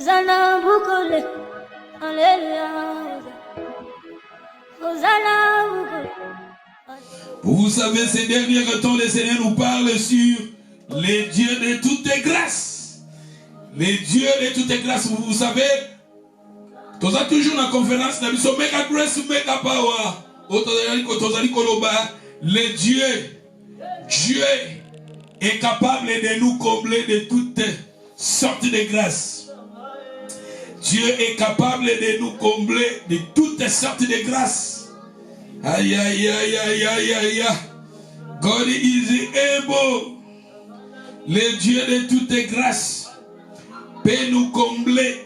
Hosanna Bukole, Alléluia. Hosanna Bukole. Vous savez, ces derniers temps, le Seigneur nous parle sur les dieux de toutes les grâces. Les dieux de toutes les grâces, vous savez, nous avons toujours la conférence, nous avons Mega Grace, Mega Power. Le Dieu est capable de nous combler de toutes sortes de grâces. Dieu est capable de nous combler de toutes sortes de grâces. Aïe, aïe, aïe, aïe, aïe, aïe. God is able. Le Dieu de toutes grâces peut nous combler.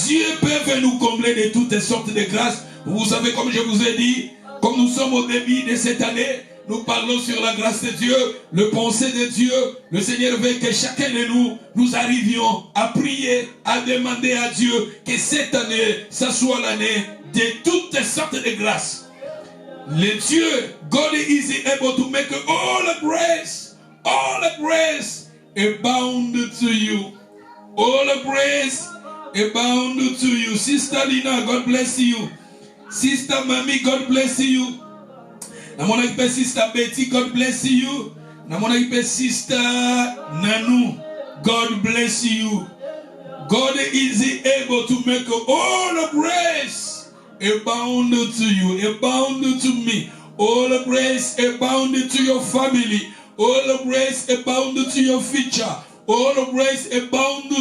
Dieu peut nous combler de toutes sortes de grâces. Vous savez, comme je vous ai dit, comme nous sommes au début de cette année, nous parlons sur la grâce de Dieu, le pensée de Dieu. Le Seigneur veut que chacun de nous arrivions à prier, à demander à Dieu que cette année, ça soit l'année de toutes sortes de grâces. Le Dieu, God is able to make all grace abound to you. All grace abound to you. Sister Lina, God bless you. Sister Mami, God bless you. Namona ipe Sister Betty, God bless you. Namona ipe Sister Nanu, God bless you. God is able to make all grace abound to you, abound to me. All grace abound to your family. All grace abound to your future. All grace abound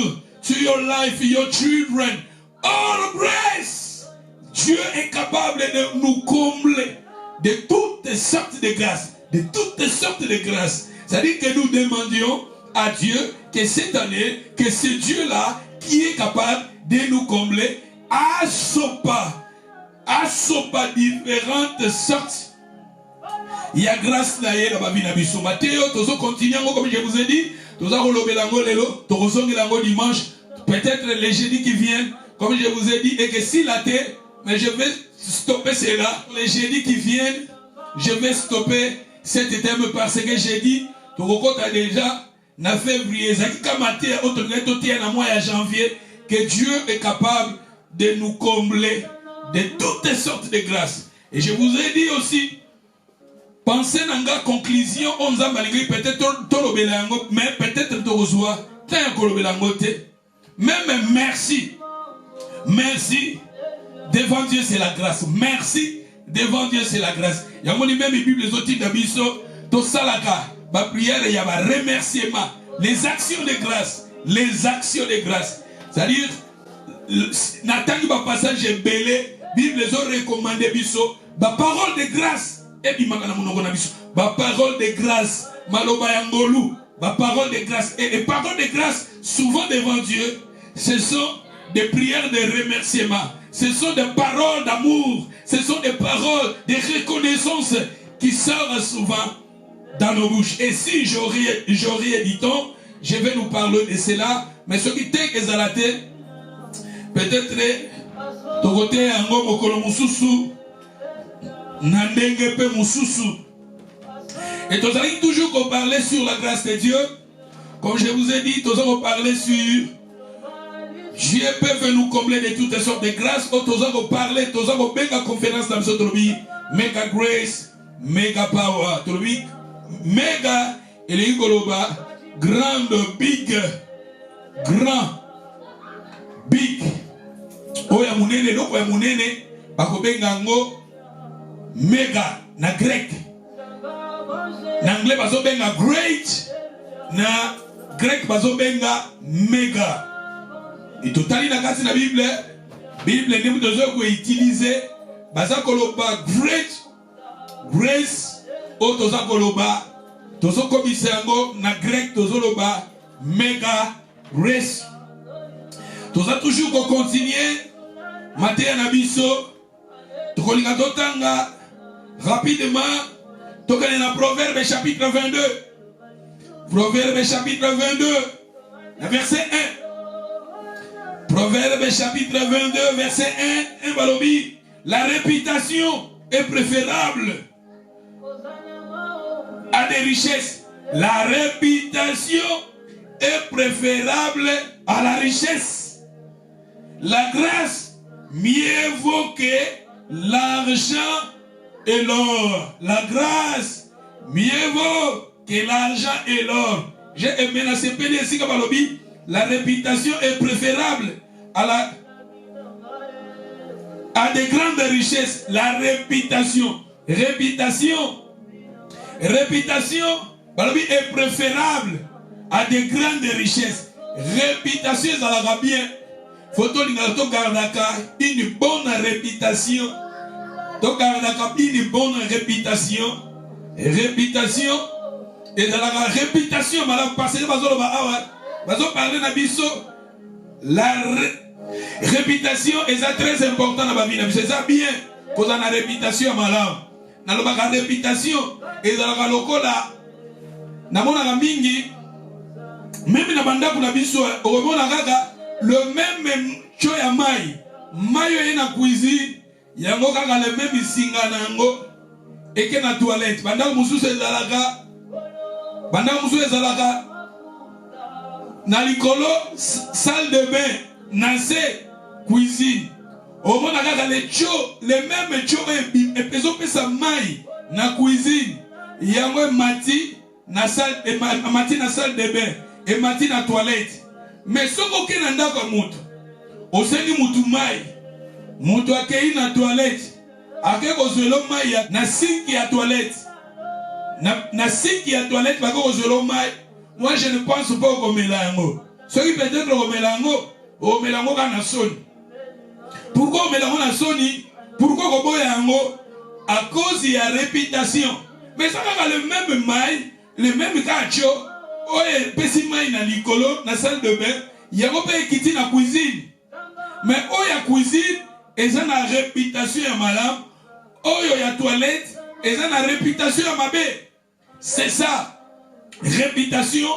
to your life, your children. All grace. Dieu est capable de nous combler de toutes sortes de grâces. De toutes sortes de grâces. C'est-à-dire que nous demandions à Dieu que cette année, que ce Dieu-là qui est capable de nous combler à différentes sortes. Il y a grâce là dans ma vie na biso. Matthieu, tozo continuer comme je vous ai dit, tozo kolobelango lelo, tozo ngelango dimanche, peut-être les jeudis qui viennent, comme je vous ai dit, et que si la terre, mais je vais stopper cela. Les jeudis qui viennent, je vais stopper cet thème parce que j'ai dit, Tokoko a déjà, na février, Zakika Matthieu, na mois de janvier, que Dieu est capable de nous combler de toutes sortes de grâces. Et je vous ai dit aussi, pensez dans la conclusion, on a malgré peut-être Tolobelango, mais peut-être Torozoa, tant Kolobelango, même merci. Merci. Devant Dieu, c'est la grâce. Merci. Devant Dieu, c'est la grâce. Il y a même la Bible, les autres d'Abisso, tout ça là, ma prière, il y a un remerciement. Les actions de grâce. Les actions de grâce. C'est-à-dire, Nathan, le passage est belé, Bible les ont recommandé, Bisso, ma parole de grâce. Et puis, ma parole de grâce. Maloba Yangolu. Ma parole de grâce. Et les paroles de grâce, souvent devant Dieu, ce sont des prières de remerciement. Ce sont des paroles d'amour. Ce sont des paroles de reconnaissance qui sortent souvent dans nos bouches. Et si j'aurais dit tant, je vais nous parler de cela. Mais ce qui est exalté, peut-être, ton côté, un homme au Kolomususu, Nandenge pe Mususu. Et nous allons toujours parler sur la grâce de Dieu. Comme je vous ai dit, nous allons parler sur Dieu peut nous combler de toutes sortes de grâces. Nous allons parler, nous allons faire une conférence dans ce truc. Mega grace, mega power. Truc, mega, et les Goloba, grande, big, grand, big. Oya munene, loko ya munene, bakobenga ngo mega, na grec. Na anglais bazobenga great, na grec bazobenga mega. Et totali na kasi na Bible ne nous devons utiliser baza koloba great grace o toza koloba tozo komisango na grec tozo loba mega grace. Toza toujours ko continuer Matthieu na biso tokolinga totanga rapidement tokane na Proverbe chapitre 22. Proverbe chapitre 22 verset 1. Proverbe chapitre 22, verset 1, Balobi, la réputation est préférable à des richesses. La réputation est préférable à la richesse. La grâce, mieux vaut que l'argent et l'or. La grâce, mieux vaut que l'argent et l'or. J'ai aimé la CPD ici comme la réputation est préférable à des grandes richesses. La réputation est préférable à des grandes richesses. Réputation, ça va bien. Faut-il une bonne réputation. Une bonne réputation. Réputation. Et dans la réputation, madame, parce que la réputation est très importante dans la vie. C'est ça bien. Quand on a une réputation, madame. Dans la réputation, et dans la locola, dans la mingi, même dans la bande biso, le même choya mai, mayo est na cuisine, yango kaka le même singa nango, et que na toilette. Banda musu se zalaka. Na likolo salle de bain, nase cuisine. Au moins les mêmes cho et peso pesa mai na cuisine. Yango mati na salle de bain et mati na toilette. Mais soko ke na ndako mutu. Oseni mutu mai. Mutu akei na toilette. Ake kozwelo mai na sink ya toilette. Na siki ya toilette bako kozolo mai. Moi je ne pense pas au mélango. Ce qui peut-être au mélango kana soni. Pourquoi au mélango na soni? Pourquoi koboya yango? À cause de la réputation. Mais ça va le même mai, le même cacho. Oye pesi mai na likolo na salle de bain. Yango pe kiti na cuisine. Mais oya cuisine eza na réputation ya malam. Oyo ya toilette eza na réputation ya mabe. C'est ça. Réputation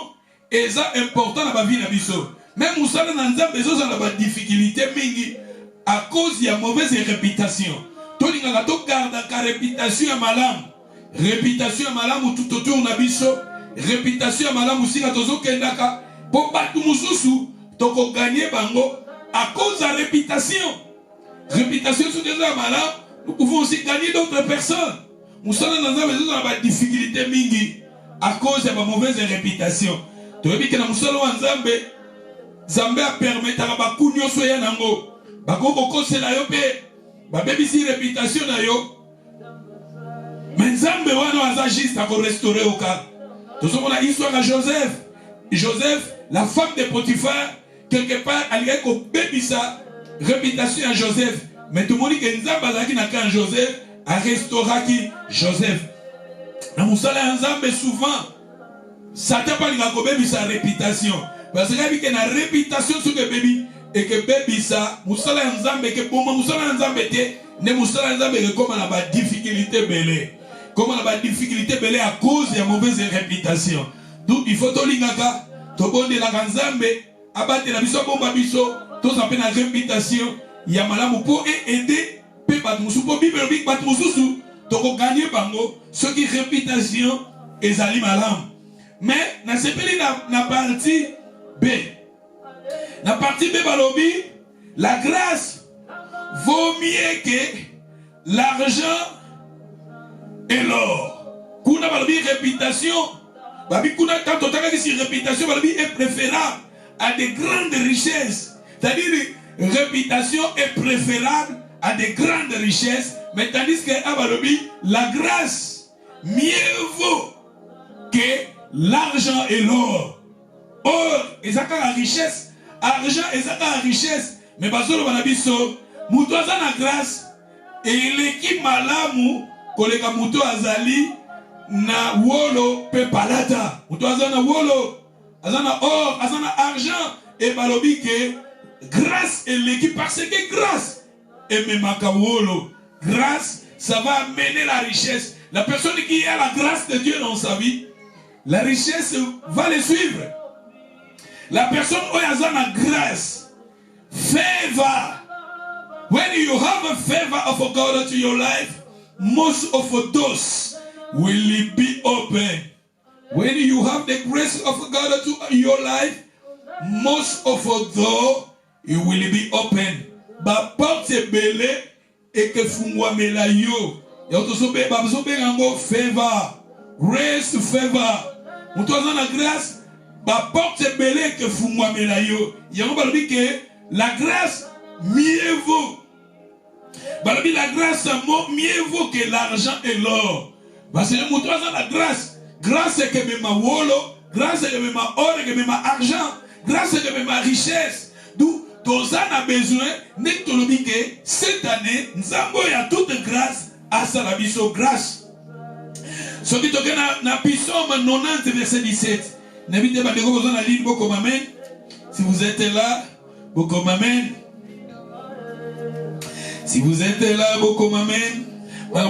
est ça important dans la vie de biso. Même Moussala Nanzam besoin dans la difficulté mingi à cause de la mauvaise réputation. Toni nga to garde la réputation à malam. Réputation à malam ou tout autour na biso. Réputation à malam aussi ka tozo kendaka pour batu mususu toko gagner bango à cause de la réputation. Réputation sur des malam, nous pouvons aussi gagner d'autres personnes. Nous sommes dans une difficulté mingi à cause de ma mauvaise réputation. Tu veux dire que nous sommes en Zambé, Zambé a permis à ma kunyo soya nango. Bako koko se la yo pe, ba baby si réputation na yo. Mais Zambé wano azagiste à restaurer au cas. Nous sommes dans l'histoire à Joseph. Joseph, la femme de Potiphar, quelque part, elle a ko baby sa réputation à Joseph. Mais tout le monde dit que Nzamba zaki na kan Joseph. À restaurer Joseph. Dans Moussala Nzambe souvent, Satan parle de sa réputation. Parce qu'il y a une réputation sur le bébé et que bébé ça, Moussala Nzambe que bon Moussala Nzambe était, ne Moussala Nzambe que comme on a pas difficulté belé, comme on a pas difficulté belé à cause de la mauvaise réputation. Donc il faut to lingaka, to bonde la Nzambe, abattre la biso bomba biso, to s'appelle la réputation, il y a malamu pour aider. Gagner bango ce qui réputation est ali malam. Mais na sepeli na partie B. Na partie B balobi, la grâce vaut mieux que l'argent et l'or. Kuna balobi réputation, babi kuna tanto taka que si réputation balobi est préférable à des grandes richesses. C'est-à-dire réputation est préférable à des grandes richesses, mais tandis que la grâce mieux vaut que l'argent et l'or. Or, et ça la richesse, argent et ça la richesse, mais basolo banabiso, muto aza na grâce et l'équipe malamu koleka muto azali na wolo pe palata. Muto aza na wolo, aza na or, aza na argent et balobi que grâce et l'équipe parce que grâce et même makawolo, grâce, ça va amener la richesse. La personne qui a la grâce de Dieu dans sa vie, la richesse va le suivre. La personne qui a la grâce, favor. When you have a favor of God to your life, most of those will be open. When you have the grace of God to your life, most of the door it will be open. Ba porte belé et que fungwa melayo. Ya utosobe ba sobe ngango favor, grace favor. Mutoza na grâce ba porte belé et que fungwa melayo. Ya ngo balobi que la grâce mieux vaut. Balobi la grâce mieux vaut que l'argent et l'or. Parce que mutoza la grâce, grâce que me ma wolo, grâce que me ma or, que me ma argent, grâce que me ma richesse. D'où Toza a besoin, que cette année, nous avons toute grâce à Salabiso grâce. Ce qui est dans Psaume 90, verset 17. N'habitez pas de besoin de la ligne, beaucoup amen. Si vous êtes là, beaucoup amen. Si vous êtes là, beaucoup amen. On a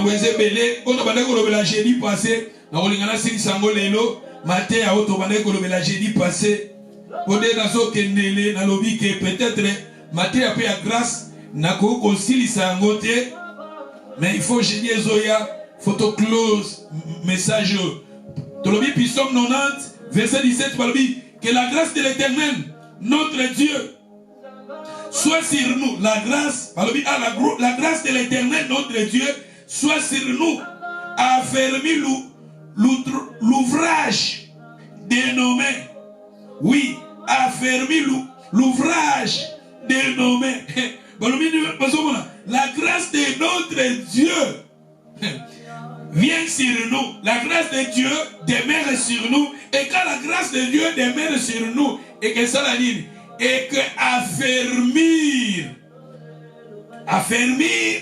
jeudi passé, on a 500 lelo, matin à la jeudi passé. Peut-être maté après la grâce nako kosilisa ngote mais il faut génier zoya photo close message tolobi Psaume 90 verset 17 tolobi que la grâce de l'Éternel notre Dieu soit sur nous. La grâce la grâce de l'Éternel notre Dieu soit sur nous, affermi l'ouvrage de nos mains. Oui, affermi l'ouvrage de nos mains. La grâce de notre Dieu vient sur nous. La grâce de Dieu demeure sur nous. Et quand la grâce de Dieu demeure sur nous, et que ça la ligne, et que affermir,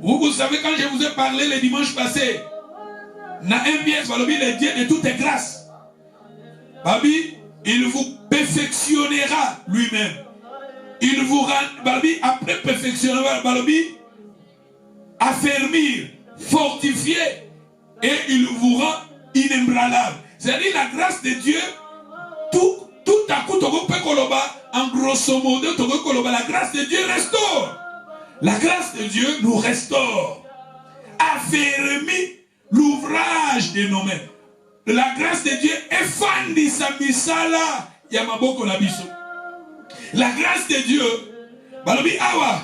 vous savez, quand je vous ai parlé le dimanche passé, dans 1 Pierre, le Dieu de toute grâce, Babi, il vous perfectionnera lui-même. Il vous rend, Babi, après perfectionnera, Babi, affermir, fortifier, et il vous rend inébranlable. C'est-à-dire la grâce de Dieu, tout à coup, en grosso modo, la grâce de Dieu restaure. La grâce de Dieu nous restaure. Affermit l'ouvrage de nos mains. La grâce de Dieu effandi sa misala yamaboko na biso. La grâce de Dieu, balobi awa.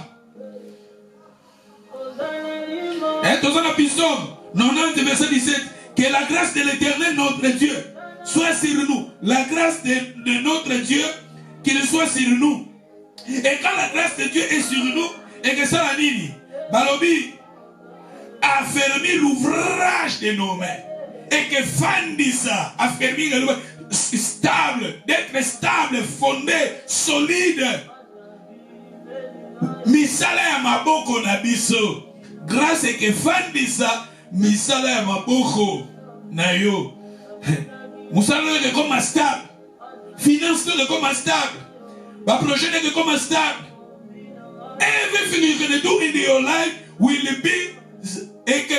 Dans un Psaume 90 verset 17, que la grâce de l'Éternel notre Dieu soit sur nous. La grâce de notre Dieu, qu'il soit sur nous. Et quand la grâce de Dieu est sur nous, et que ça la nini, balobi affermit l'ouvrage de nos mains. Et que fandisa, affermir stable, d'être stable, fondé, solide. Misala ya maboko na biso. Grâce et que fandisa, misala ya maboko na yo. Musala est comme stable. Finance est comme stable. Ba projet est comme stable. Everything you're going to do in your life will be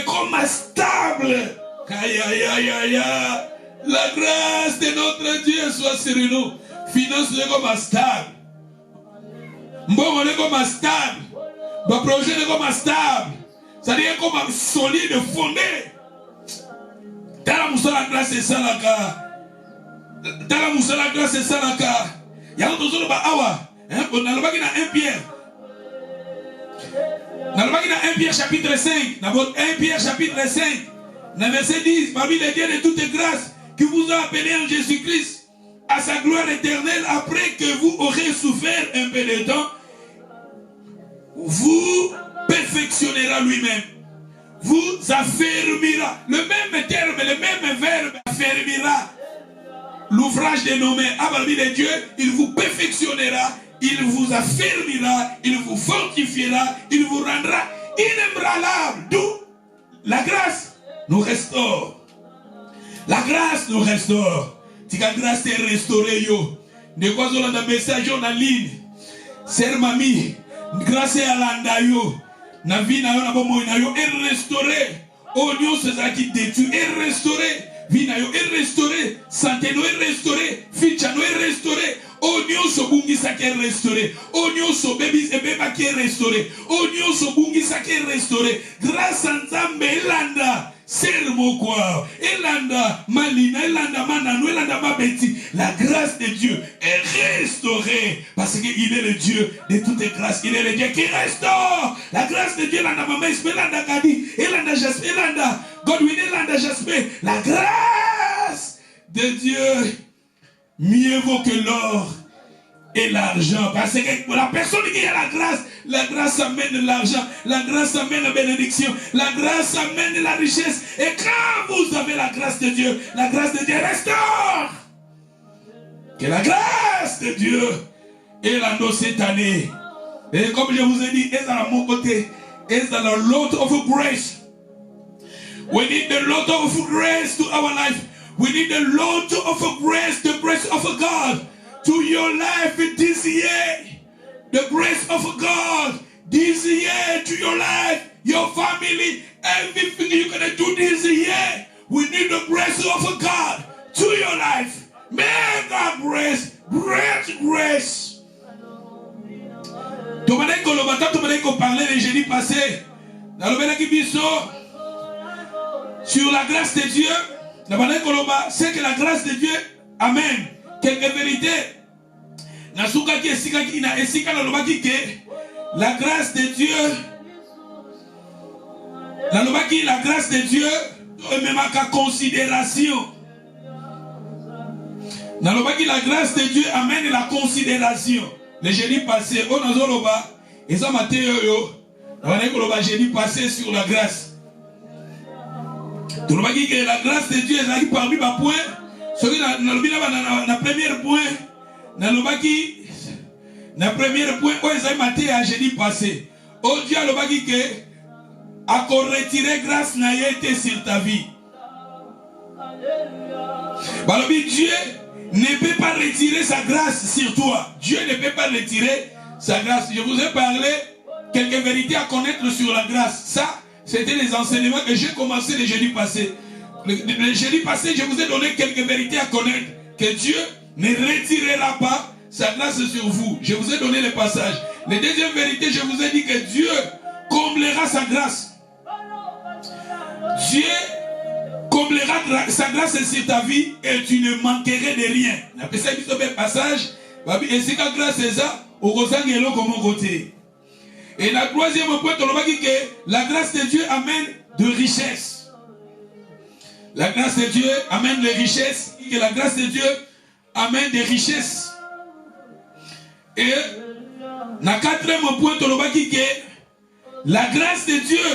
comme stable. La grâce de notre Dieu soit sur nous. Finance est comme stable. Mbongo est comme stable. Le projet est comme stable. C'est-à-dire comme solide, fondé. Tala musala grâce et salaka. Tala musala grâce et salaka. Y'a un tozo ba awa. On a le bagage dans 1 Pierre. Dans le bagage dans 1 Pierre chapitre 5. Dans 1 Pierre chapitre 5. Dans verset 10. Parmi les dieux de toute grâce qui vous a appelé en Jésus-Christ à sa gloire éternelle après que vous aurez souffert un peu de temps, vous perfectionnera lui-même. Vous affermira. Le même terme, le même verbe affermira l'ouvrage de nos mains. Parmi les dieux, il vous perfectionnera, il vous affermira, il vous fortifiera, il vous rendra inébranlable. D'où la grâce nous restaure. La grâce nous restaure. Si la grâce est restaurée, yo. Ne quoi on a un message en ligne. Sœur mamie, grâce à l'andayo. Na vie na yo na bomo na yo est restauré. Oignon c'est ça qui détruit est restauré. Vie na yo est restauré. Santé no est restauré. Ficha no est restauré. Oignon so bungi sa qui est restauré. Oignon so baby et beba qui est restauré. Oignon so bungi sa qui est restauré. Grâce à Nzambe elanda. Sermo quoi. Elanda malina, elanda manano, elanda mabeti. La grâce de Dieu est restaurée parce qu'il est le Dieu de toutes grâces. Il est le Dieu qui restaure. La grâce de Dieu, elanda mama, elanda kadi, elanda jaspe, elanda Godwin, elanda jaspe. La grâce de Dieu mieux vaut que l'or et l'argent. Parce que pour la personne qui a la grâce amène l'argent, la grâce amène la bénédiction, la grâce amène la richesse. Et quand vous avez la grâce de Dieu restaure. Que la grâce de Dieu est là dans cette année. Et comme je vous ai dit, est à mon côté, est dans le lot of grace. We need the lot of grace to our life. We need the lot of grace, the grace of God to your life this year. The grace of God this year to your life, your family, everything you're going to do this year. We need the grace of God to your life. May God grace, great grace. Tu m'as parlé le jeudi passé. Dans le sur la grâce de Dieu. C'est que la grâce de Dieu, amen. Quelques vérités. La grâce de Dieu, la grâce de Dieu, même à considération. La grâce de Dieu amène la considération. Le jeudi passé, on a zoloba, et ça m'a été jeudi passé sur la grâce. Tu n'as que la grâce de Dieu est parmi ma point. Celui na premier point, na premier point, où est maté à jeudi passé. Oh Dieu a le que a retiré grâce n'a été sur ta vie. Dieu ne peut pas retirer sa grâce sur toi. Dieu ne peut pas retirer sa grâce. Je vous ai parlé quelques vérités à connaître sur la grâce. Ça, c'était les enseignements que j'ai commencé le jeudi passé. Le jeudi passé, je vous ai donné quelques vérités à connaître. Que Dieu ne retirera pas sa grâce sur vous. Je vous ai donné le passage. La deuxième vérité, je vous ai dit que Dieu comblera sa grâce. Dieu comblera sa grâce sur ta vie et tu ne manquerais de rien. Après ça, il y a un passage. Et c'est quand grâce à ça, au Rosangelo comme côté. Et la troisième point, on va dire que la grâce de Dieu amène de richesse. La grâce de Dieu amène des richesses. Et la grâce de Dieu amène des richesses. Et la quatrième point, on va dire que la grâce de Dieu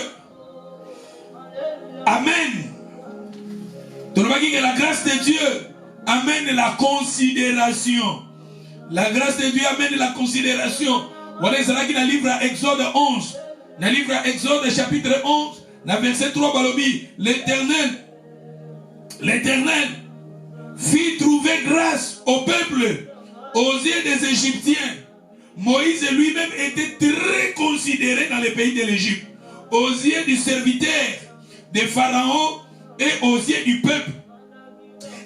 amène. On va dire que la grâce de Dieu amène la considération. La grâce de Dieu amène la considération. Voilà, c'est là qu'il y a le livre Exode 11. Le livre Exode chapitre 11, verset 3, Balobi. L'Éternel fit trouver grâce au peuple, aux yeux des Égyptiens. Moïse lui-même était très considéré dans le pays de l'Égypte, aux yeux du serviteur de Pharaon et aux yeux du peuple.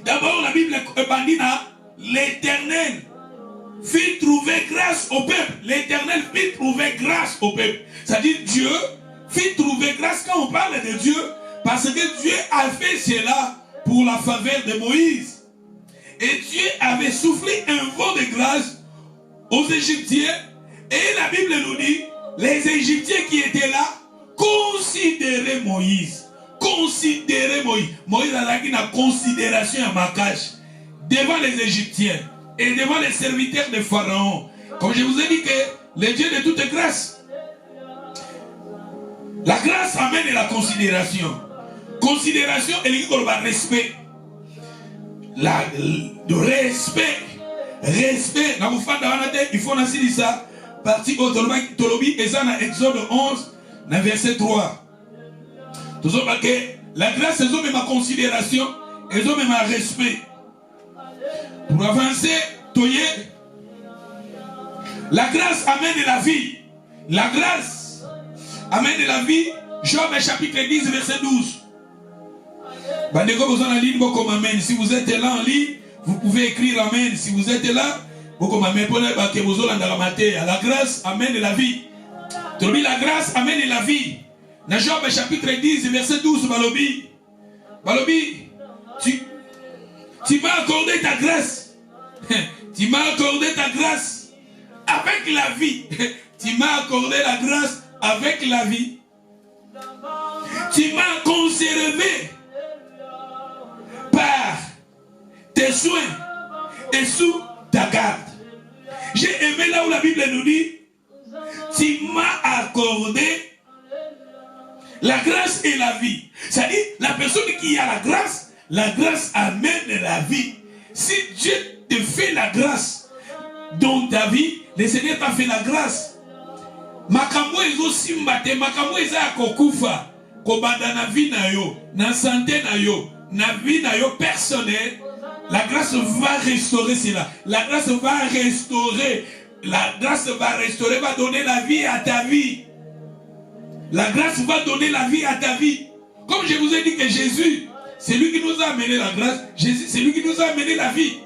D'abord, la Bible dit l'Éternel fit trouver grâce au peuple. L'Éternel fit trouver grâce au peuple. C'est-à-dire Dieu fit trouver grâce quand on parle de Dieu, parce que Dieu a fait cela pour la faveur de Moïse. Et Dieu avait soufflé un vent de grâce aux Égyptiens. Et la Bible nous dit, les Égyptiens qui étaient là considéraient Moïse. Considéraient Moïse. Moïse a une considération à Makash devant les Égyptiens et devant les serviteurs de Pharaon. Comme je vous ai dit que le Dieu de toute grâce, la grâce amène la considération. Considération et le respect. De respect. Respect. Il faut dire ça. Partie Tolobi et ça dans Exode 11, dans verset 3. La grâce, c'est même ma considération, et même ma respect. Pour avancer, la grâce amène la vie. La grâce amène la vie. Job chapitre 10, verset 12. Si vous êtes là en ligne, vous pouvez écrire Amen. Si vous êtes là, La grâce amène la vie. La grâce amène la vie. Dans Job chapitre 10, verset 12, Balobi, tu m'as accordé ta grâce. Tu m'as accordé ta grâce avec la vie. Tu m'as accordé la grâce avec la vie. Tu m'as conservé par tes soins et sous ta garde. J'ai aimé là où la Bible nous dit, tu m'as accordé la grâce et la vie. C'est-à-dire, la personne qui a la grâce amène la vie. Si Dieu te fait la grâce dans ta vie, le Seigneur t'a fait la grâce. Makambo ezo simbate, makambo eza kokufa, kobanda na vie na yo, na santé na yo, na vie na yo personnelle. La grâce va restaurer cela. La grâce va restaurer. La grâce va restaurer, va donner la vie à ta vie. La grâce va donner la vie à ta vie. Comme je vous ai dit que Jésus, c'est lui qui nous a amené la grâce. Jésus, c'est lui qui nous a amené la vie.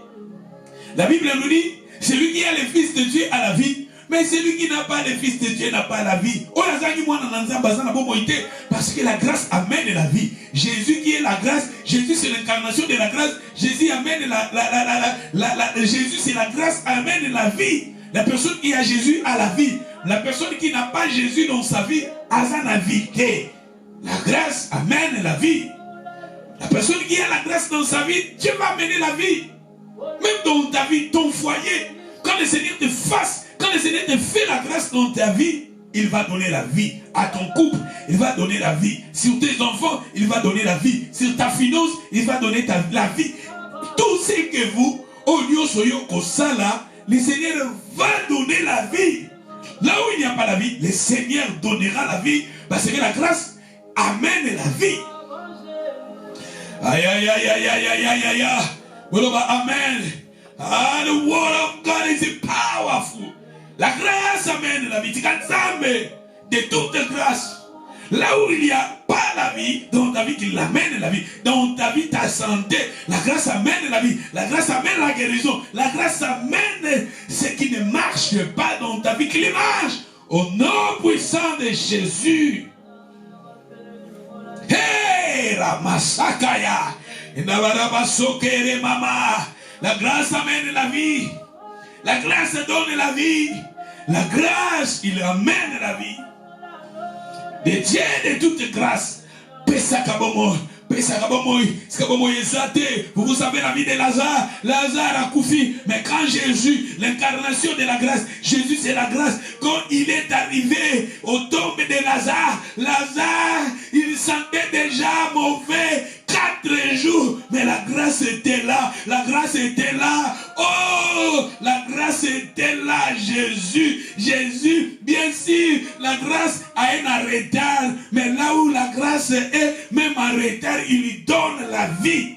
La Bible nous dit, c'est lui qui a le Fils de Dieu à la vie. Mais celui qui n'a pas le Fils de Dieu n'a pas la vie. Parce que la grâce amène la vie. Jésus qui est la grâce, Jésus c'est l'incarnation de la grâce. Jésus amène Jésus c'est la grâce, amène la vie. La personne qui a Jésus a la vie. La personne qui n'a pas Jésus dans sa vie a la vie. La grâce amène la vie. La personne qui a la grâce dans sa vie, Dieu va amener la vie. Même dans ta vie, ton foyer, quand le Seigneur te fasse, quand le Seigneur te fait la grâce dans ta vie, il va donner la vie. À ton couple, il va donner la vie. Sur tes enfants, il va donner la vie. Sur ta finance, il va donner la vie. Tout ce que vous, au lieu soyons comme ça là, le Seigneur va donner la vie. Là où il n'y a pas la vie, le Seigneur donnera la vie. Parce que la grâce amène la vie. Aïe, aïe, aïe, aïe, aïe, aïe, aïe, aïe. Amen. Ah, the word of God is powerful. La grâce amène la vie. De toute grâce. Là où il n'y a pas la vie, dans ta vie, il amène la vie. Dans ta vie, ta santé, la grâce amène la vie. La grâce amène la guérison. La grâce amène ce qui ne marche pas dans ta vie, qu'il marche. Au nom puissant de Jésus. Hey, Ramasakaya. La grâce amène la vie. La grâce donne la vie. La grâce, il amène la vie. De Dieu de toute grâce. Vous savez la vie de Lazare. Lazare a couffé. Mais quand Jésus, l'incarnation de la grâce, Jésus c'est la grâce. Quand il est arrivé au tombe de Lazare, Lazare, il sentait déjà mauvais 4 jours. Mais la grâce était là. La grâce était là. Oh, la grâce était là. Jésus, bien sûr, la grâce a un retard. Mais là où la grâce est, même en retard, il lui donne la vie.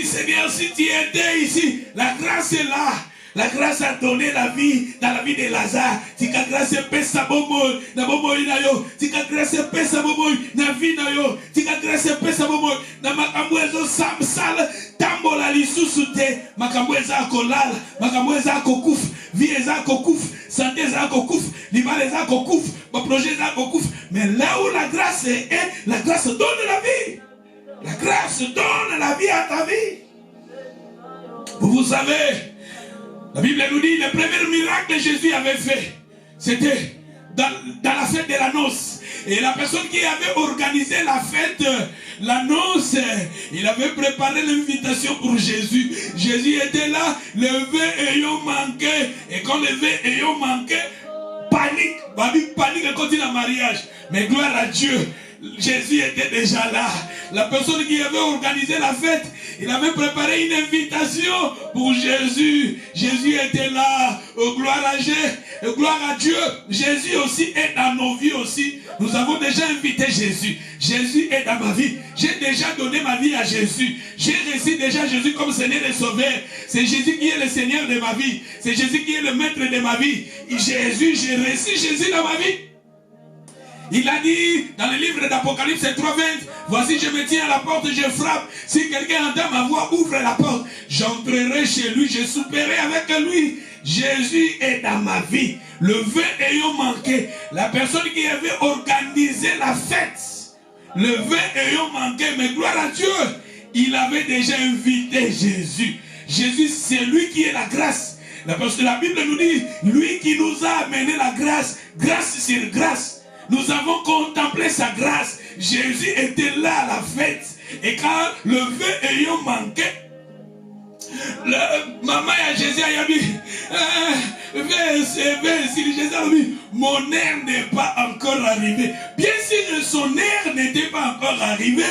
Seigneur, si tu étais ici, la grâce est là. La grâce a donné la vie dans la vie de Lazare. Si la grâce pèse sa bomoy, na bomoy na yo. Si la grâce pèse sa bomoy, na vie na yo. Si la grâce pèse sa bomoy, na makamwezo samsal, tambola lisusu te, makamweza kolala, makamweza kokouf, vie eza kokouf, santé eza kokouf, libal eza kokouf, ma projet eza kokouf. Mais là où la grâce est, la grâce donne la vie. La grâce donne la vie à ta vie. Vous savez, la Bible nous dit, le premier miracle que Jésus avait fait, c'était dans la fête de la noce. Et la personne qui avait organisé la fête, la noce, il avait préparé l'invitation pour Jésus. Jésus était là, le vin ayant manqué. Et quand le vin ayant manqué, panique quand il a mariage. Mais gloire à Dieu. Jésus était déjà là. La personne qui avait organisé la fête, il avait préparé une invitation pour Jésus. Jésus était là. Gloire à Dieu. Jésus aussi est dans nos vies aussi. Nous avons déjà invité Jésus. Jésus est dans ma vie. J'ai déjà donné ma vie à Jésus. J'ai reçu déjà Jésus comme Seigneur et Sauveur. C'est Jésus qui est le Seigneur de ma vie. C'est Jésus qui est le maître de ma vie. Et Jésus, j'ai reçu Jésus dans ma vie. Il a dit dans le livre d'Apocalypse 3:20, voici je me tiens à la porte, je frappe. Si quelqu'un entend ma voix, ouvre la porte. J'entrerai chez lui, je souperai avec lui. Jésus est dans ma vie. Le vin ayant manqué, la personne qui avait organisé la fête, le vin ayant manqué, mais gloire à Dieu, il avait déjà invité Jésus. Jésus, c'est lui qui est la grâce. Parce que la Bible nous dit, lui qui nous a amené la grâce, grâce sur grâce. Nous avons contemplé sa grâce. Jésus était là à la fête. Et quand le vin ayant manqué, maman à Jésus a dit, Jésus a dit, mon heure n'est pas encore arrivé. Bien sûr, son heure n'était pas encore arrivé.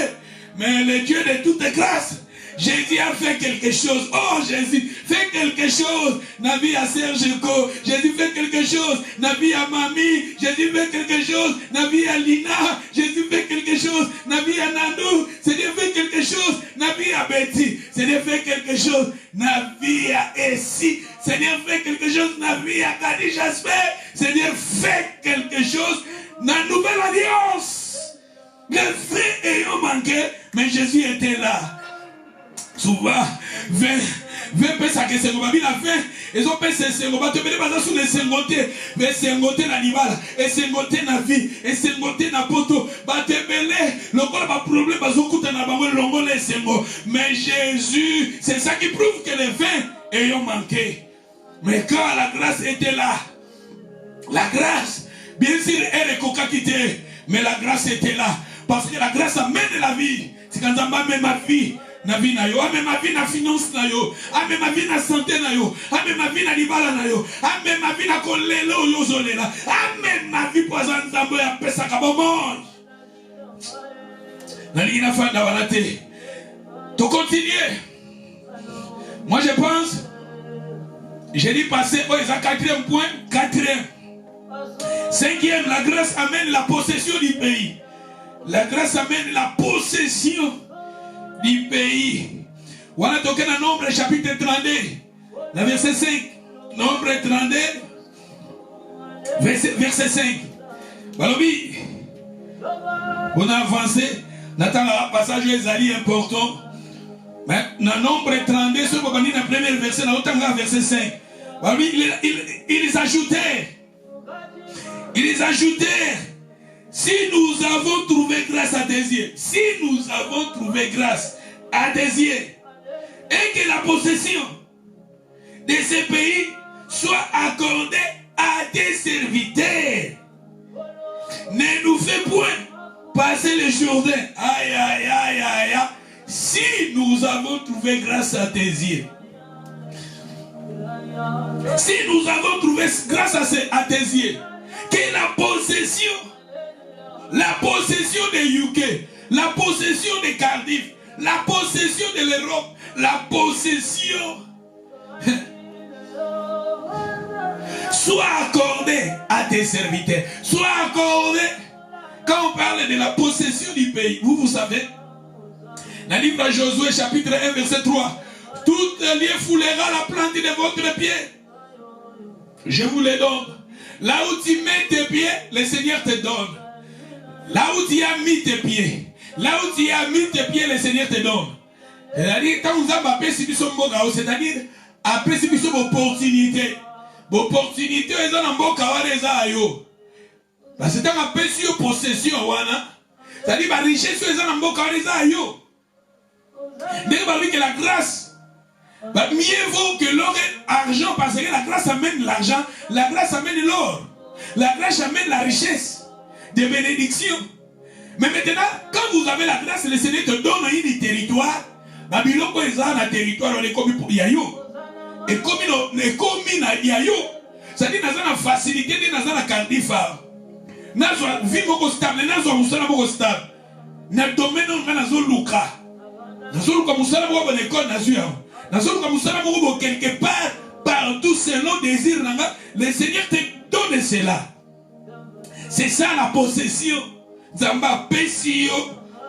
Mais le Dieu de toute grâce, Jésus a fait quelque chose. Oh Jésus, fais quelque chose. Nabi à Sergeko. Jésus fait quelque chose. Nabi à Mami. Jésus fait quelque chose. Nabi à Lina. Jésus fait quelque chose. Nabi à Nanou. Seigneur fait quelque chose. Nabi à Betty. Seigneur fait quelque chose. Nabi à Essie. Seigneur fait quelque chose. Nabi à Kadi Jasper. Seigneur fait quelque chose. Dans la nouvelle alliance. Les frères ayant manqué, mais Jésus était là. Souvent, 20 pesa que c'est la fin. Ils ont fait c'est sur les 50, mais 50 l'animal, et 50 la vie, et 50 la poto. Le corps a problème, mais Jésus, c'est ça qui prouve que les 20 ayant manqué. Mais quand la grâce était là, la grâce, bien sûr, elle est coca-quitée, mais la grâce était là. Parce que la grâce amène la vie. C'est quand on amène ma vie. Na vie na yo, amène ma vie na finance na yo, amène ma vie na santé na yo, amène ma vie na libala na yo, amène ma vie na kolelo yo zolela, amène ma vie pour zanzambo ya pesa kabomon. Na lina fanda walate. To continuer. Moi je pense, j'ai dit passer au 4e point, 4e. 5e, la grâce amène la possession du pays. La grâce amène la possession du pays. Voilà donc dans Nombre chapitre 32, la verset 5. Nombre 32, verset 5. Voilà, oui. On a avancé. Nathan, le passage est important. Mais dans Nombre 32, ce qu'on a dit dans le premier verset, dans le verset 5. Voilà, oui, ils ajoutèrent. Ils ajoutèrent. Si nous avons trouvé grâce à tes yeux, si nous avons trouvé grâce à tes yeux, et que la possession de ces pays soit accordée à tes serviteurs, ne nous fais point passer le Jourdain. Aïe, aïe, aïe, aïe, aïe. Si nous avons trouvé grâce à tes yeux, si nous avons trouvé grâce à tes yeux, que la possession de UK, la possession de Cardiff, la possession de l'Europe, la possession soit accordée à tes serviteurs, soit accordée. Quand on parle de la possession du pays, vous savez, dans le livre de Josué chapitre 1 verset 3, tout lieu foulera la plante de votre pied. Je vous le donne. Là où tu mets tes pieds, le Seigneur te donne. Là où tu as mis tes pieds, là où tu as mis tes pieds, le Seigneur te donne. C'est-à-dire, quand vous avez appelé si vous c'est-à-dire, après si vous avez opportunité, l'opportunité est dans le mboka wa yo. Parce que c'est un appel sur possession wana. C'est-à-dire, la richesse est dans le mboka wa yo. D'ailleurs, que la grâce, mieux vaut que l'or et l'argent, parce que la grâce amène l'argent, la grâce amène l'or, la grâce amène la richesse. Des bénédictions. Mais maintenant, quand vous avez la grâce, le Seigneur te donne un territoire. Babylone, quand ils ont un territoire, on est commis pour Yayo. Et commis na Yayo. C'est-à-dire, nous avons la facilité, nous avons la candifa. Nous avons la vie stable, nous avons la stable. Nous avons le domaine, nous avons le luka. Nous avons le école, nous avons quelque part, partout selon désir. Le Seigneur te donne cela. C'est ça la possession. Zamba pesio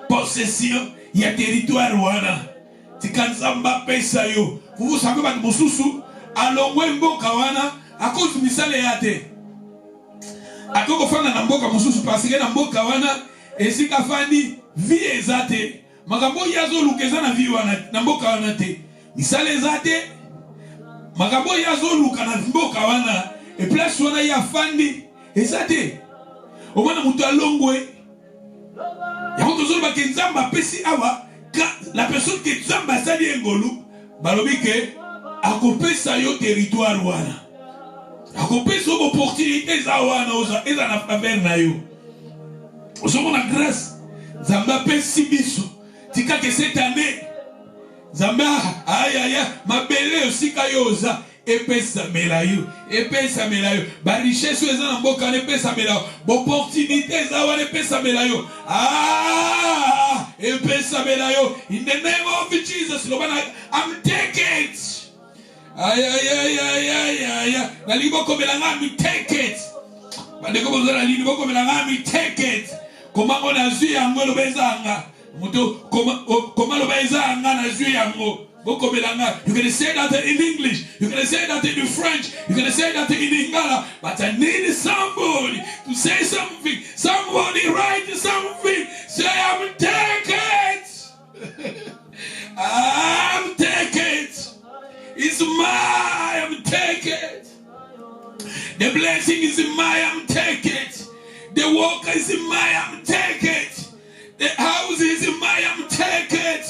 possession. Il y a territoire wana. C'est quand Zamba pesayo. Vous savez pas de Moussousou. Alors Wembo kawana à cause de misale yate. Akoko fana na mboka mususu parce que na mboka wana esika fandi vie ezate. Makambo yazo lukeza na vie wana na mboka wana te. Misala ezate. Makambo yazo luka na mboka wana e place wana ya fandi ezate. Omwana mutu alongwe. Ya koto zolo ba kenzamba pesi awa la personne qui zamba sali engolu balobi ke akopesa yo territoire wana. Akopesa yo opportunité za wana eza na faveur na yo. Osomona grâce Zamba pesi biso tika que cette année Zamba aya mabele osika yoza epesa melayo ba richesse eza na mboka na epesa melayo bo opportunité za wana epesa melayo epesa melayo in the name of Jesus lobana I'm take it na liboko melanga I'm take it bandeko bozala liboko melanga I'm take it koma ona zui yango lobezanga muto koma lobezanga na zui yango. You can say that in English, you can say that in French, you can say that in Lingala, but I need somebody to say something. Somebody write something. Say, I'm take it. I'm take it. It's my, I'm take it. The blessing is my, I'm take it. The work is my, I'm take it. The house is my, I'm take it.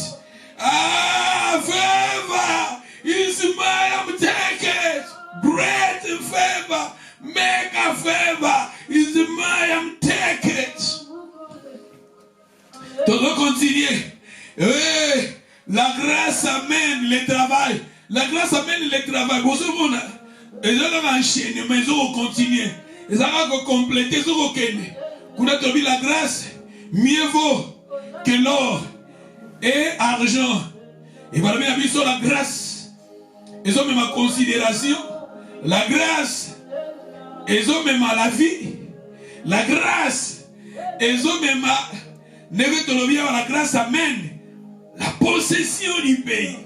Favor is my, I'm take it. Great favor, mega favor is my, I'm take it. Tout continuer. La grâce amène le travail. La grâce amène le travail. Vous savez, ils ont enchaîné, mais ils ont continué. Ils ont complété, ils ont continué. Quand on a la grâce, mieux vaut que l'or et argent. Et voilà, mais la sur la grâce. Ils ont même ma considération. La grâce. Ils ont même la vie. La grâce. Ils ont même la grâce amène la possession du pays.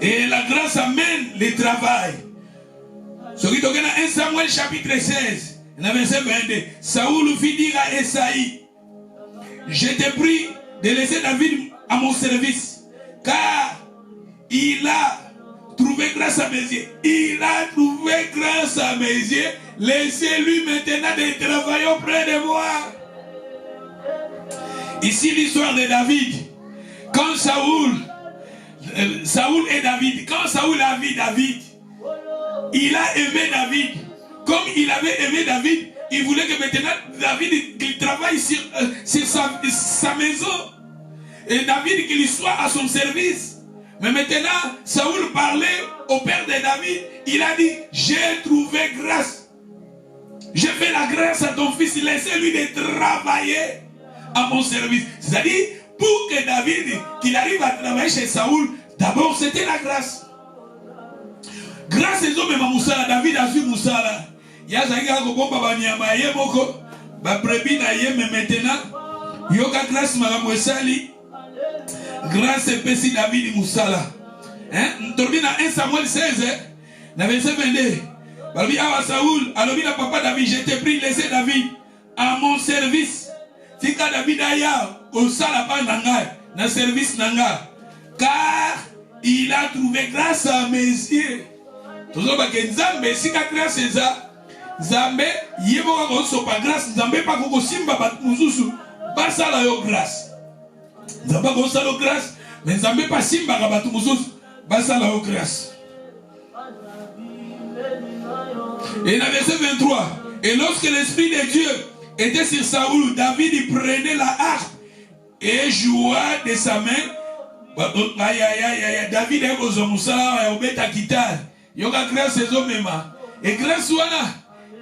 Et la grâce amène le travail. Ce qui est dans 1 Samuel chapitre 16, verset 22. Saoul fit dire à Esaïe, je t'ai pris de laisser David à mon service, car il a trouvé grâce à mes yeux. Il a trouvé grâce à mes yeux. Laissez-lui maintenant de travailler auprès de moi. Ici l'histoire de David. Quand Saoul et David, quand Saoul a vu David, il a aimé David. Comme il avait aimé David, il voulait que maintenant David il travaille sur sa maison. Et David qu'il soit à son service. Mais maintenant, Saoul parlait au père de David. Il a dit, j'ai trouvé grâce. J'ai fait la grâce à ton fils. Laissez-lui de travailler à mon service. C'est-à-dire, pour que David, qu'il arrive à travailler chez Saoul, d'abord c'était la grâce. Grâce aux hommes à Moussala, David a su Moussala. Il y a des gens qui ont mais maintenant, il y a grâce grâce et péché David Moussala. Nous sommes dans 1 Samuel 16, verset 22. Saoul, alors papa David, je t'ai pris, laissez David à mon service. Si David aya au salapa nanga, na service nanga, car il a trouvé grâce à mes yeux. Toujours pas que Nzambe, si grâce est ça, Nzambe, yebo ko sopa grâce, Nzambe pas ko simba bat mususu, pas ça la yo grâce. Nzambe ko ça la grâce, mais Nzambe pas simba bat mususu, pas ça la yo grâce. Et dans verset 23, et lorsque l'Esprit de Dieu était sur Saoul, David il prenait la harpe et joua de sa main. David est aux hommes, ça est au guitare. Il y a grâce aux hommes, et grâce wana.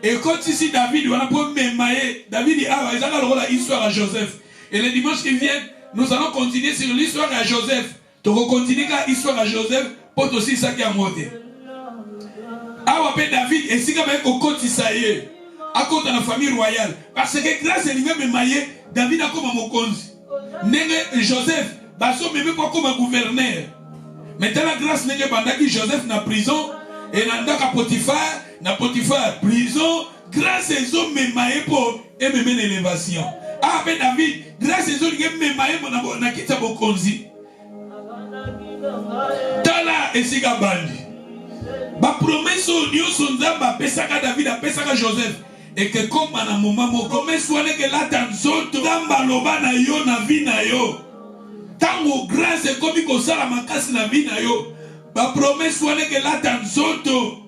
Et quand ici David, on a pour mémailler, David dit ah, ils ont l'histoire à Joseph. Et le dimanche qui vient, nous allons continuer sur l'histoire à Joseph. Donc on continue avec l'histoire à Joseph pour aussi ça qui a monté. Ah, on appelle David, et si quand même au côté ça y est, à côté de la famille royale. Parce que grâce à lui-même mémailler, David a comme un mokonzi. Joseph, baso même pas comme un gouverneur. Mais dans la grâce, n'est-ce pas Joseph na prison, et dans Potiphar, prison, grâce aux hommes memaye pour aimer l'élévation. Ah ben David, grâce aux hommes memaye pour na kita bokonzi. Tala esiga bandi. Ba promesse nyonso nzamba pesaka David apesaka Joseph. Et que comme à un moment mo promesse wana que la tanzoto nzamba loba na yo na vie na yo. Tango grâce comme ko sala makasi na vie na yo. Ba promesse wana que la tanzoto.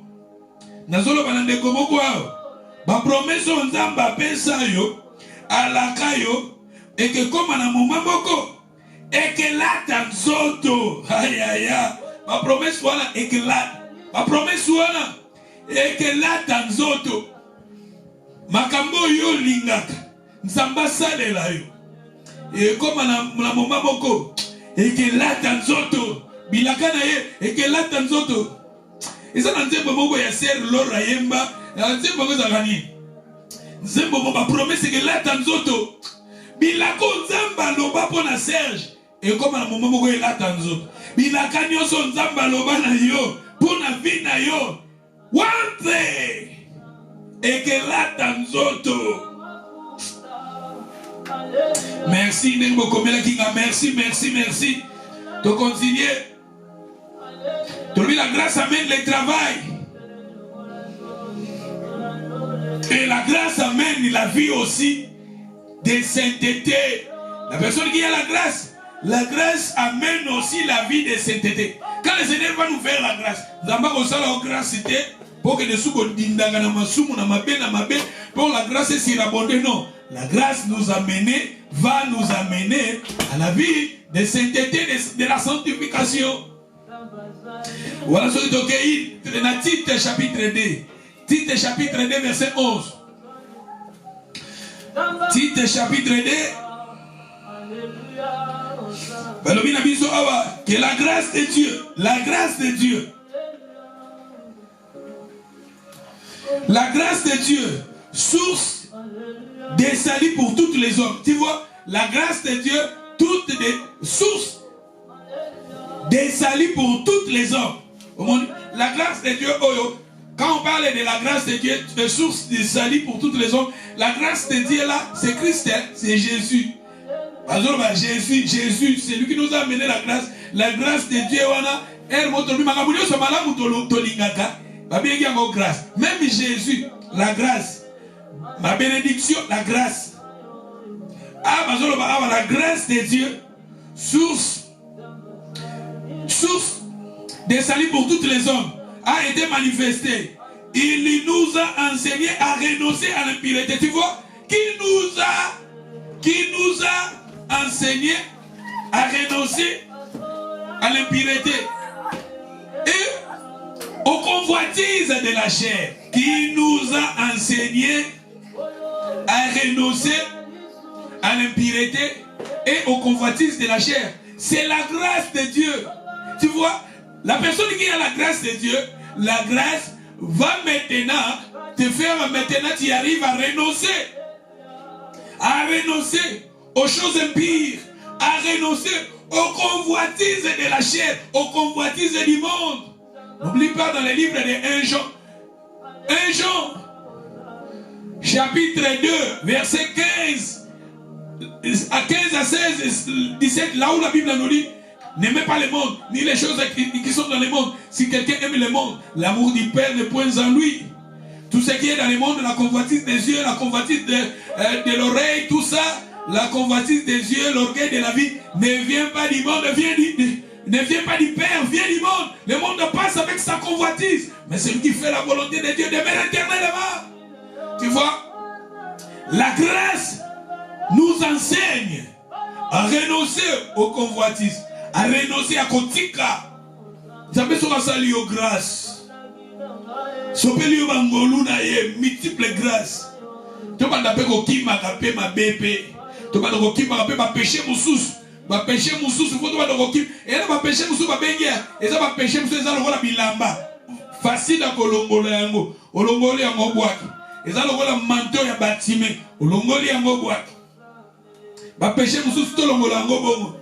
Nazolo banande komo kwa. Ba promesse nzamba pesa yo alaka yo et que comme à un moment moko et que la tanzoto. Aïe aïe aïe. Ba promesse wana et que la ma promesse wana et que la tanzoto makambo yo lingaka nzamba salela yo et comme na moma moko et que la tanzoto bilaka na ye et que la tanzoto eza na nzembo moko ya ser lora yemba nzembo moko za gani nzembo moko ba promesse que la tanzoto bilako nzamba loba pona Serge et comme na moma moko ya la tanzoto bilaka nyonso nzamba loba na yo pona vie na yo wante et que la tanzoto. Merci Nengo Komela Kinga, merci. Tu continues. Tu la grâce amène le travail. Et la grâce amène la vie aussi de sainteté. La personne qui a la grâce amène aussi la vie de sainteté. Quand le Seigneur va nous faire la grâce, nous allons la grâce pour que les sous dindanga na masumu na mabe pour la grâce s'irabonder. Non, la grâce va nous amener à la vie de sainteté, de la sanctification. Voilà ce que tu as dit dans Tite chapitre 2. Tite chapitre 2 verset 11. Tite chapitre 2. Que la grâce de Dieu, source des salut pour tous les hommes. Tu vois, la grâce de Dieu, toutes les sources des salut pour tous les hommes. La grâce de Dieu, quand on parle de la grâce de Dieu, de source des salut pour tous les hommes, la grâce de Dieu là, c'est Christ, c'est Jésus. Alors, Jésus, c'est lui qui nous a amené la grâce. La grâce de Dieu, même Jésus, la grâce. Ma bénédiction, la grâce. La grâce de Dieu, source des salut pour tous les hommes, a été manifestée. Il nous a enseigné à renoncer à l'impureté. Tu vois, qui nous a enseigné à renoncer à l'impureté et aux convoitises de la chair, qui nous a enseigné à renoncer à l'impureté et aux convoitises de la chair. C'est la grâce de Dieu. Tu vois, la personne qui a la grâce de Dieu, la grâce va maintenant te faire, maintenant tu arrives à renoncer aux choses impures, à renoncer aux convoitises de la chair, aux convoitises du monde. N'oublie pas dans les livres de 1 Jean. 1 Jean, chapitre 2, verset 15 à 16, 17, là où la Bible nous dit, n'aimez pas le monde, ni les choses qui sont dans le monde. Si quelqu'un aime le monde, l'amour du Père n'est point en lui. Tout ce qui est dans le monde, la convoitise des yeux, la convoitise de l'oreille, tout ça, la convoitise des yeux, l'orgueil de la vie, ne vient pas du monde, ne vient pas du Père, vient du monde. Le monde passe avec sa convoitise. Mais celui qui fait la volonté de Dieu demeure éternellement. Tu vois, la grâce nous enseigne à renoncer aux convoitises, à renoncer à Kotika. Ça peut se saluer aux grâces. Sopeli yo bangolu na ye multiple grâce. To banda pe ko kima ka pe ma bébé. To banda ko kima ka pe ba péché mususu. Ba péché mususu faut to banda ko kima. Et là ba péché mususu ba bengia. Et ça ba péché mususu ça lokola bilamba. Facile à kolongola yango. Olongoli yango bwaki. Et ça lokola manteau ya batime. Olongoli yango bwaki. Ba péché mususu to longola yango bongo.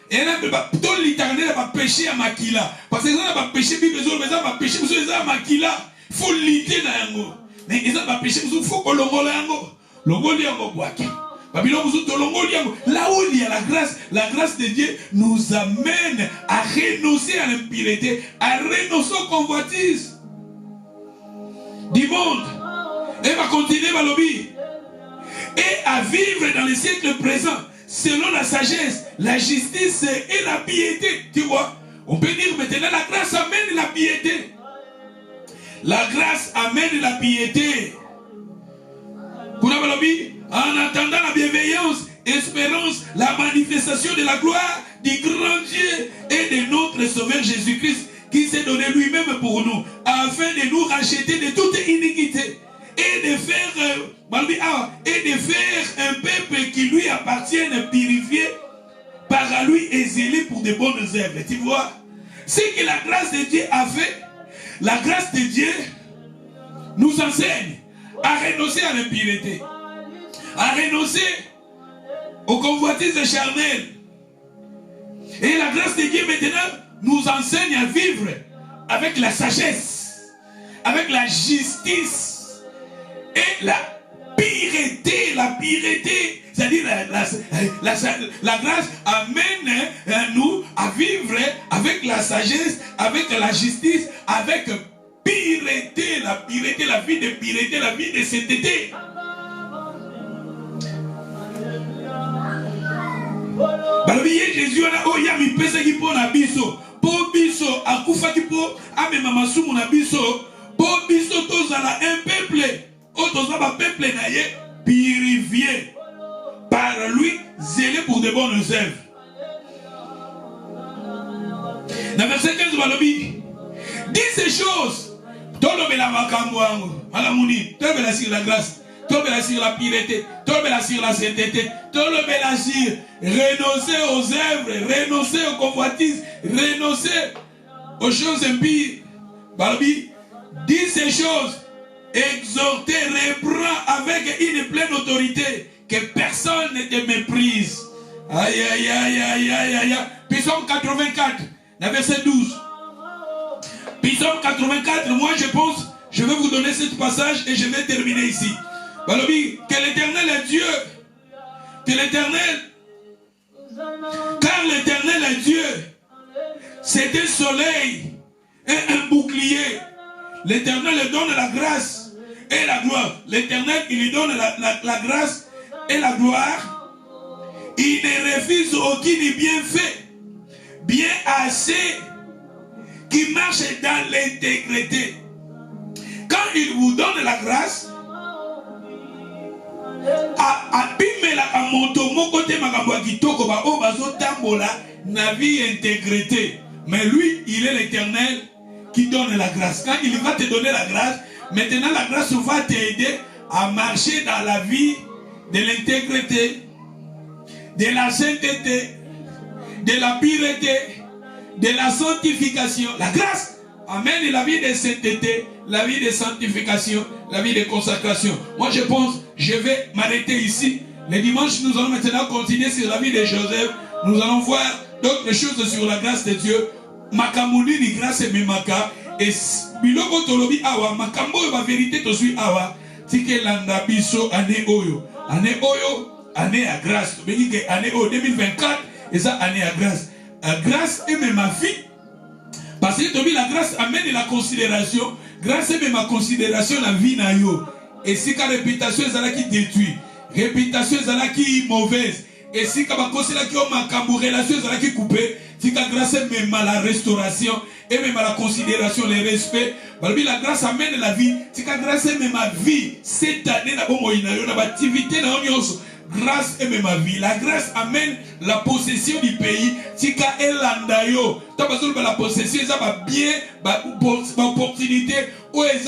Et là to litangane ba péché ya makila. Parce que ça ba péché bibezo mais ça ba péché mususu ça makila. Il faut lutter dans yango. mais ils ont pas péché, il faut que l'ongoliango. Là où il y a la grâce de Dieu nous amène à renoncer à l'impureté, à renoncer aux convoitises du monde. Et va continuer à lobby. Et à vivre dans le siècle présent selon la sagesse, la justice et la piété. Tu vois, on peut dire maintenant la grâce amène la piété. La grâce amène la piété. En attendant la bienveillance, espérance, la manifestation de la gloire du grand Dieu et de notre Sauveur Jésus-Christ qui s'est donné lui-même pour nous, afin de nous racheter de toute iniquité et de faire un peuple qui lui appartienne, purifié par lui et zélé pour de bonnes œuvres. Tu vois, ce que la grâce de Dieu a fait, la grâce de Dieu nous enseigne à renoncer à l'impureté, à renoncer aux convoitises charnelles. Et la grâce de Dieu maintenant nous enseigne à vivre avec la sagesse, avec la justice et la pureté. La pureté, c'est-à-dire la grâce amène nous à vivre avec la sagesse, avec la justice, avec pureté, la vie de pureté, la vie de sainteté. Jésus a oya mi pesa ki po na biso akufa ki po amema masumu na biso po biso tozala un peuple o tozala peuple na ye purifié par lui, zélé pour de bonnes œuvres. Dans verset 15 balobi dis ces choses tolobela makambo yango malamuni tolobela sur la grâce, tolobela sur la pureté, tolobela sur la sainteté, tolobela sur renoncer aux œuvres, renoncer aux convoitises, renoncer aux choses impies. Balobi dis ces choses, exhorter, reprend avec une pleine autorité, que personne ne te méprise. Aïe aïe aïe aïe aïe aïe. Psaume 84, verset 12. Psaume 84, moi je pense, je vais vous donner ce passage et je vais terminer ici. Balobi, que l'Éternel est Dieu, que l'Éternel, car l'Éternel est Dieu, c'est un soleil et un bouclier. L'Éternel donne la grâce et la gloire. L'Éternel, il lui donne la grâce et la gloire. Il ne refuse aucun bienfait, bien assez, qui marche dans l'intégrité. Quand il vous donne la grâce, mais lui, il est l'Éternel qui donne la grâce. Quand il va te donner la grâce, maintenant la grâce va t'aider à marcher dans la vie de l'intégrité, de la sainteté, de la pureté, de la sanctification. La grâce amène la vie de sainteté, la vie de sanctification, la vie de consacration. Moi je pense, je vais m'arrêter ici. Le dimanche, nous allons maintenant continuer sur la vie de Joseph. Nous allons voir d'autres choses sur la grâce de Dieu. Makamuni ni grâce et memaka. Et biloko tolobi awa, makambo ma vérité to suis awa. Tike landa biso année oyo. Année oyo, année à grâce. Béni que année oyo 2024, et ça année à grâce. À grâce et même ma fille. Parce que la grâce amène la considération. Grâce et même ma considération la vie na yo. Et si la réputation est là qui détruit, réputation est là qui est mauvaise. Et si la relation est là qui est coupée, si la grâce est même à la restauration et même à la considération, le respect, la grâce amène la vie. Si la grâce est même ma vie, cette année, la activité, grâce est même ma vie. La grâce amène la possession du pays. Si la possession, ça va bien, l'opportunité, où est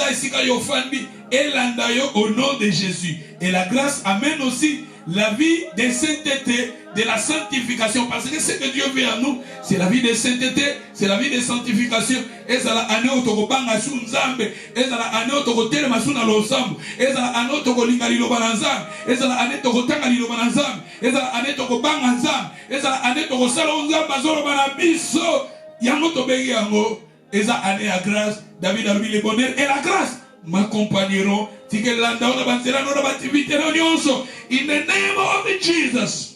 au nom de Jésus. Et la grâce amène aussi la vie de sainteté, de la sanctification. Parce que ce que Dieu veut à nous, c'est la vie de sainteté, c'est la vie de sanctification. Et ça la année au Togobanga sous Nzambe, et ça la année au Togotel Masuna l'ensemble, et ça la année au Togolinga Lilobanazam, et ça la année Togotanga Lilobanazam, et ça la année Togobanga Nzam, et ça la année Togosalo Nzam, Bazoro Banabiso, Yango Tobegi Yango, et ça année à grâce, David a lui le bonheur et la grâce. m'accompagneront. In the name of Jesus.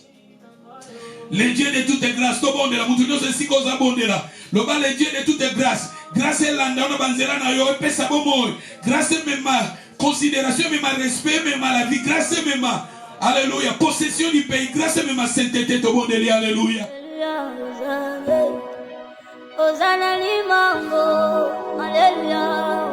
Le Dieu de toute grâce, to bon de la moutonio se siko za bon de la. Le bas le Dieu de toute grâce. Grâce et landa on banzera na yo pesa bomo. Grâce même considération même respect même la vie. Grâce même alléluia possession du pays. Grâce même sainteté to bon de lui alléluia. Hosanna limango, alléluia.